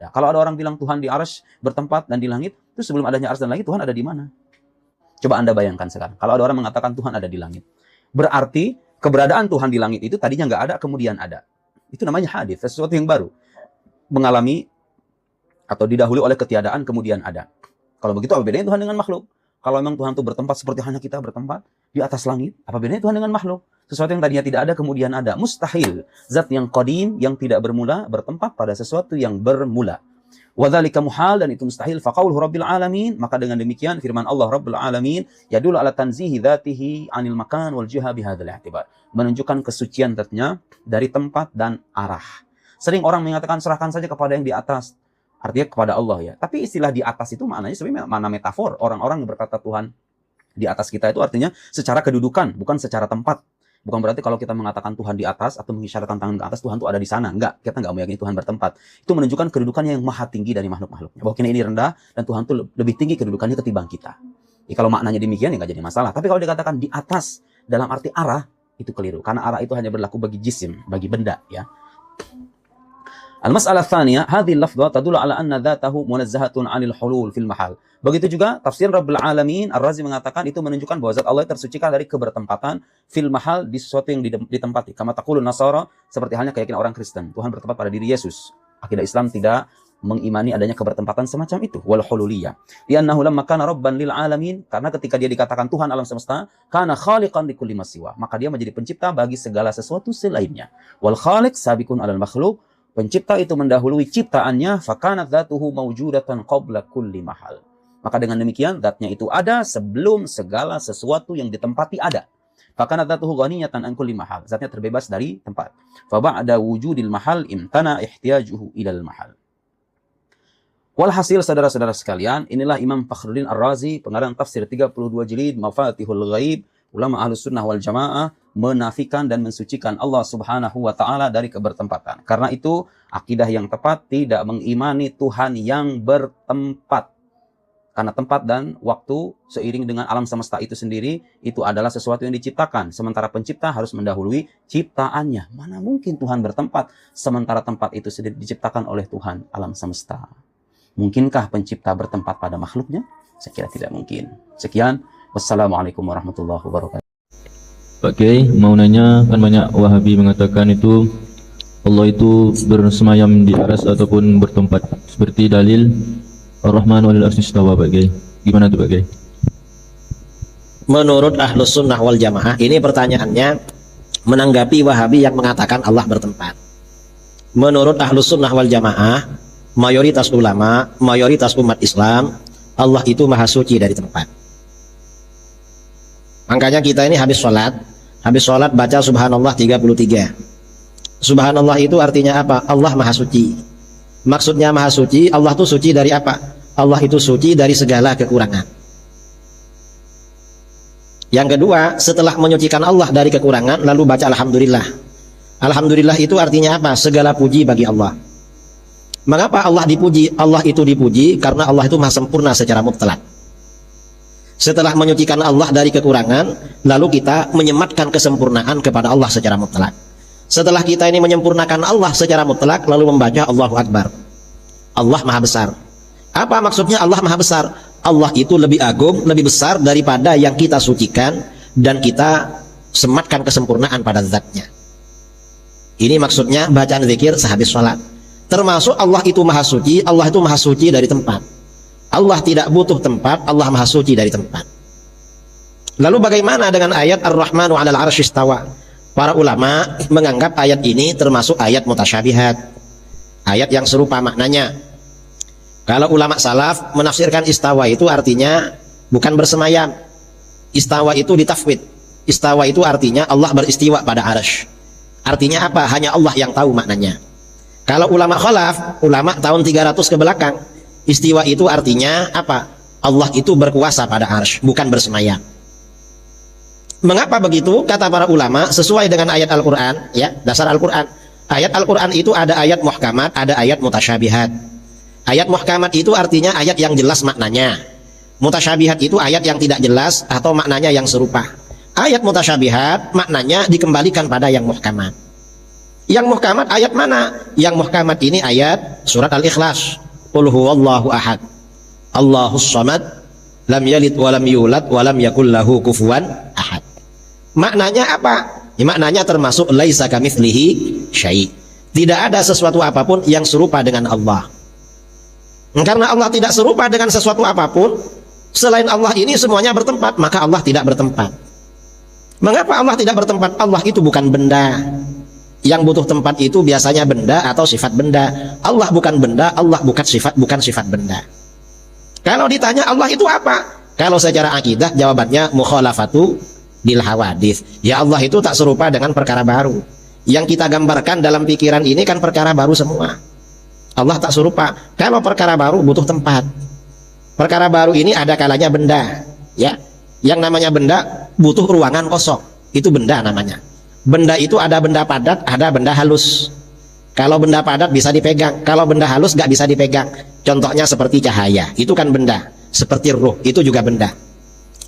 ada. Kalau ada orang bilang Tuhan di arsy bertempat dan di langit, itu sebelum adanya arsy dan langit, Tuhan ada di mana? Coba Anda bayangkan sekarang. Kalau ada orang mengatakan Tuhan ada di langit, berarti keberadaan Tuhan di langit itu tadinya nggak ada, kemudian ada. Itu namanya hadits, sesuatu yang baru. Mengalami atau didahului oleh ketiadaan, kemudian ada. Kalau begitu, apa bedanya Tuhan dengan makhluk? Kalau memang Tuhan itu bertempat seperti hanya kita bertempat di atas langit, apa bedanya Tuhan dengan makhluk? Sesuatu yang tadinya tidak ada, kemudian ada. Mustahil. Zat yang qadim, yang tidak bermula, bertempat pada sesuatu yang bermula. Wadzalika muhal, dan itu mustahil. Faqauluhu Rabbil Alamin, maka dengan demikian firman Allah Rabbil Alamin yadullu ala tanzihi dzatihi anil makan wal jiha bihadzal i'tibar. Menunjukkan kesucian zatnya dari tempat dan arah. Sering orang mengatakan serahkan saja kepada yang di atas. Artinya kepada Allah ya. Tapi istilah di atas itu maknanya sebenarnya mana metafor. Orang-orang yang berkata Tuhan di atas kita itu artinya secara kedudukan, bukan secara tempat. Bukan berarti kalau kita mengatakan Tuhan di atas atau mengisyaratkan tangan ke atas, Tuhan itu ada di sana. Enggak, kita enggak meyakini Tuhan bertempat. Itu menunjukkan kedudukannya yang maha tinggi dari makhluk-makhluknya. Bahwa ini rendah dan Tuhan itu lebih tinggi kedudukannya ketimbang kita. Ya, kalau maknanya demikian ya enggak jadi masalah. Tapi kalau dikatakan di atas dalam arti arah, itu keliru. Karena arah itu hanya berlaku bagi jisim, bagi benda ya. Al-mas'alah tsaniyah, hadhihi al-lafdhah tadullu ala anna dzatahu munazzahatun 'anil hulul fil mahal. Begitu juga tafsir Rabbul Alamin, Ar-Razi mengatakan itu menunjukkan bahwa zat Allah tersucikan dari kebertempatan fil mahal di sesuatu yang ditempati. Kama taqulun Nasara, seperti halnya keyakinan orang Kristen, Tuhan bertempat pada diri Yesus. Akidah Islam tidak mengimani adanya kebertempatan semacam itu, wal hululiyah. Li'annahu lamma kana rabban lil alamin, karena ketika dia dikatakan Tuhan alam semesta, kana khaliqan likulli ma siwa, maka dia menjadi pencipta bagi segala sesuatu selainnya. Wal khaliq sabiqun 'alal makhluq, pencipta itu mendahului ciptaannya, fakanat dzatuhu mawjudatan qabla kulli mahal. Maka dengan demikian zatnya itu ada sebelum segala sesuatu yang ditempati ada. Fakanat dzatuhu ghaniyatan an kulli mahal. Zatnya terbebas dari tempat. Fa ba'da wujudil mahal imtana ihtiyajuhu ilal mahal. Walhasil saudara-saudara sekalian, inilah Imam Fakhruddin Ar-Razi, pengarang tafsir 32 jilid Mafatihul Ghaib, ulama Ahlus Sunnah wal Jamaah, menafikan dan mensucikan Allah Subhanahu wa taala dari kebertempatan. Karena itu akidah yang tepat tidak mengimani Tuhan yang bertempat. Karena tempat dan waktu seiring dengan alam semesta itu sendiri itu adalah sesuatu yang diciptakan. Sementara pencipta harus mendahului ciptaannya. Mana mungkin Tuhan bertempat sementara tempat itu sendiri diciptakan oleh Tuhan alam semesta. Mungkinkah pencipta bertempat pada makhluknya? Saya kira tidak mungkin. Sekian. Wassalamualaikum warahmatullahi wabarakatuh. Pak Kiai, mau nanya, kan banyak Wahabi mengatakan itu Allah itu bersemayam di aras ataupun bertempat, seperti dalil Ar-Rahman 'alal 'arsy istawa, Pak Kiai. Gimana tuh Pak Kiai? Menurut Ahlus Sunnah wal Jamaah, ini pertanyaannya menanggapi Wahabi yang mengatakan Allah bertempat. Menurut Ahlus Sunnah wal Jamaah, mayoritas ulama, mayoritas umat Islam, Allah itu maha suci dari tempat. Makanya kita ini habis sholat baca subhanallah 33. Subhanallah itu artinya apa? Allah maha suci. Maksudnya maha suci, Allah itu suci dari apa? Allah itu suci dari segala kekurangan. Yang kedua, setelah menyucikan Allah dari kekurangan, lalu baca alhamdulillah. Alhamdulillah itu artinya apa? Segala puji bagi Allah. Mengapa Allah dipuji? Allah itu dipuji karena Allah itu maha sempurna secara mutlak. Setelah menyucikan Allah dari kekurangan, lalu kita menyematkan kesempurnaan kepada Allah secara mutlak. Setelah kita ini menyempurnakan Allah secara mutlak, lalu membaca Allahu Akbar. Allah maha besar. Apa maksudnya Allah maha besar? Allah itu lebih agung, lebih besar daripada yang kita sucikan dan kita sematkan kesempurnaan pada zatnya. Ini maksudnya bacaan zikir sehabis sholat. Termasuk Allah itu maha suci, Allah itu maha suci dari tempat. Allah tidak butuh tempat, Allah maha suci dari tempat. Lalu bagaimana dengan ayat Ar-Rahmanu 'alal 'arsy istawa? Para ulama menganggap ayat ini termasuk ayat mutasyabihat, ayat yang serupa maknanya. Kalau ulama salaf menafsirkan istawa itu artinya bukan bersemayam. Istawa itu ditafwid. Istawa itu artinya Allah beristiwa pada arsy. Artinya apa? Hanya Allah yang tahu maknanya. Kalau ulama khalaf, ulama tahun 300 ke belakang, istiwa itu artinya apa? Allah itu berkuasa pada arsy, bukan bersemayam. Mengapa begitu? Kata para ulama, sesuai dengan ayat Al-Quran, ya, dasar Al-Quran. Ayat Al-Quran itu ada ayat muhkamat, ada ayat mutasyabihat. Ayat muhkamat itu artinya ayat yang jelas maknanya. Mutasyabihat itu ayat yang tidak jelas atau maknanya yang serupa. Ayat mutasyabihat maknanya dikembalikan pada yang muhkamat. Yang muhkamat ayat mana? Yang muhkamat ini ayat surat Al-Ikhlas, qul huwallahu ahad, Allahus samad, lam yalid walam yulad walam yakul lahu kufuwan ahad. Maknanya apa? Ya, maknanya termasuk laisa kamitslihi syai'. Tidak ada sesuatu apapun yang serupa dengan Allah. Karena Allah tidak serupa dengan sesuatu apapun selain Allah ini semuanya bertempat, maka Allah tidak bertempat. Mengapa Allah tidak bertempat? Allah itu bukan benda. Yang butuh tempat itu biasanya benda atau sifat benda. Allah bukan benda, Allah bukan sifat benda. Kalau ditanya Allah itu apa? Kalau secara akidah jawabannya mukhalafatu lil hawadits. Ya Allah itu tak serupa dengan perkara baru. Yang kita gambarkan dalam pikiran ini kan perkara baru semua. Allah tak serupa. Kalau perkara baru butuh tempat. Perkara baru ini ada kalanya benda, ya. Yang namanya benda butuh ruangan kosong. Itu benda namanya. Benda itu ada benda padat, ada benda halus. Kalau benda padat bisa dipegang, kalau benda halus nggak bisa dipegang. Contohnya seperti cahaya, itu kan benda. Seperti ruh, itu juga benda.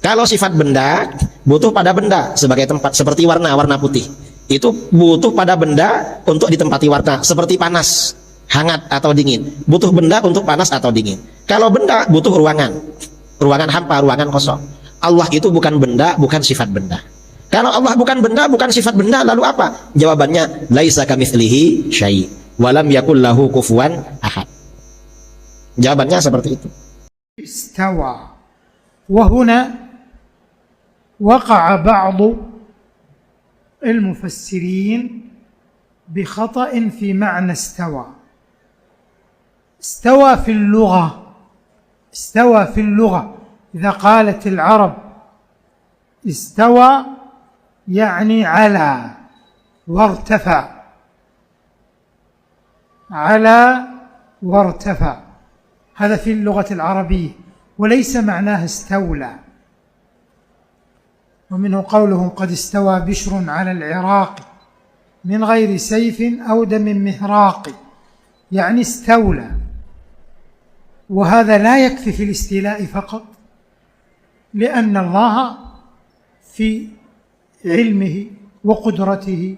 Kalau sifat benda butuh pada benda sebagai tempat, seperti warna putih. Itu butuh pada benda untuk ditempati warna, seperti panas, hangat atau dingin. Butuh benda untuk panas atau dingin. Kalau benda butuh ruangan hampa, ruangan kosong. Allah itu bukan benda, bukan sifat benda. Kalau Allah bukan benda, bukan sifat benda, lalu apa? Jawabannya laisa kamitslihi syai' wa lam yakul lahu kufuwan ahad. Jawabannya seperti itu. Istawa. Wa huna waqa'a ba'du al-mufassirin bi khata'in fi ma'na istawa. Istawa fi al-lugha. Istawa fi al-lugha. إذا قالت العرب استوى يعني على وارتفع، على وارتفع، هذا في اللغة العربية، وليس معناه استولى. ومنه قولهم قد استوى بشر على العراق من غير سيف أو دم مهراق، يعني استولى. وهذا لا يكفي في الاستيلاء فقط، لأن الله في علمه وقدرته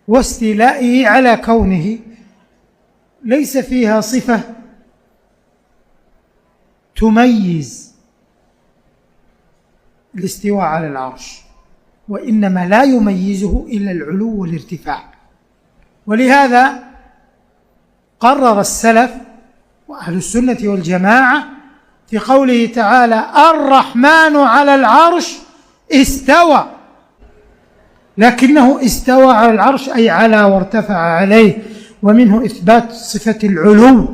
واستيلائه على كونه ليس فيها صفة تميز الاستواء على العرش، وإنما لا يميزه إلا العلو والارتفاع. ولهذا قرر السلف وأهل السنة والجماعة في قوله تعالى الرحمن على العرش استوى، لكنه استوى على العرش أي على وارتفع عليه. ومنه إثبات صفة العلو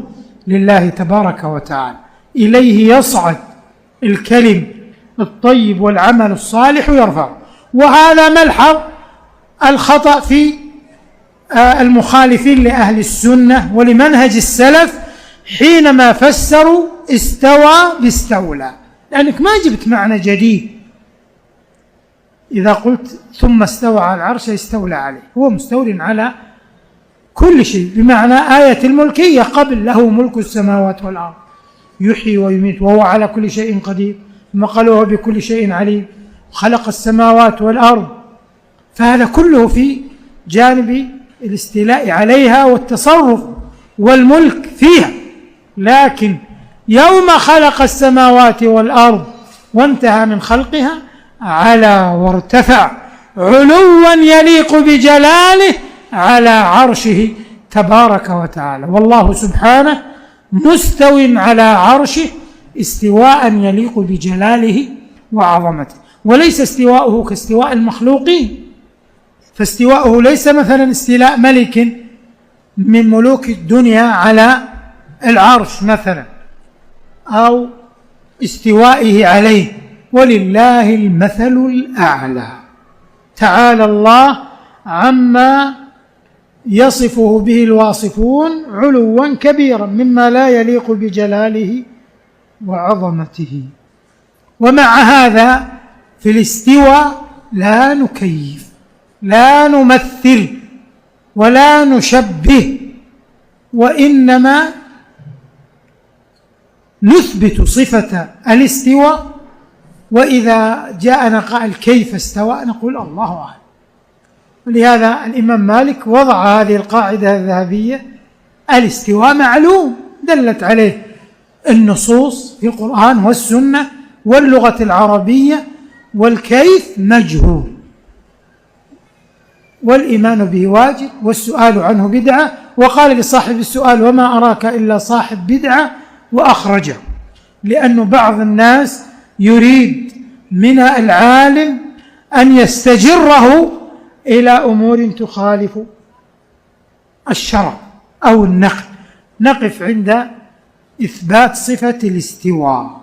لله تبارك وتعالى، إليه يصعد الكلم الطيب والعمل الصالح يرفع. وهذا ملحظ الخطأ في المخالفين لأهل السنة ولمنهج السلف حينما فسروا استوى باستولى، لأنك ما جبت معنى جديد. إذا قلت ثم استوى على العرش استولى عليه، هو مستول على كل شيء، بمعنى آية الملكية قبل له ملك السماوات والأرض يحيي ويميت وهو على كل شيء قدير، ثم قال وهو بكل شيء عليم، خلق السماوات والأرض. فهذا كله في جانب الاستيلاء عليها والتصرف والملك فيها. لكن يوم خلق السماوات والأرض وانتهى من خلقها على وارتفع علوا يليق بجلاله على عرشه تبارك وتعالى. والله سبحانه مستو على عرشه استواء يليق بجلاله وعظمته، وليس استواؤه كاستواء المخلوقين. فاستواؤه ليس مثلا استيلاء ملك من ملوك الدنيا على العرش مثلا، أو استوائه عليه، ولله المثل الأعلى. تعالى الله عما يصفه به الواصفون علوا كبيرا مما لا يليق بجلاله وعظمته. ومع هذا في الاستواء لا نكيف، لا نمثل، ولا نشبه، وإنما نثبت صفة الاستواء. وإذا جاءنا قائل كيف استوى نقول الله أعلم. ولهذا الإمام مالك وضع هذه القاعدة الذهبية الاستواء معلوم دلت عليه النصوص في القرآن والسنة واللغة العربية، والكيف مجهول، والإيمان به واجب، والسؤال عنه بدعة. وقال لصاحب السؤال: وما أراك إلا صاحب بدعة، وأخرجه، لأن بعض الناس يريد من العالم أن يستجره إلى أمور تخالف الشرع أو النقل. نقف عند إثبات صفة الاستواء.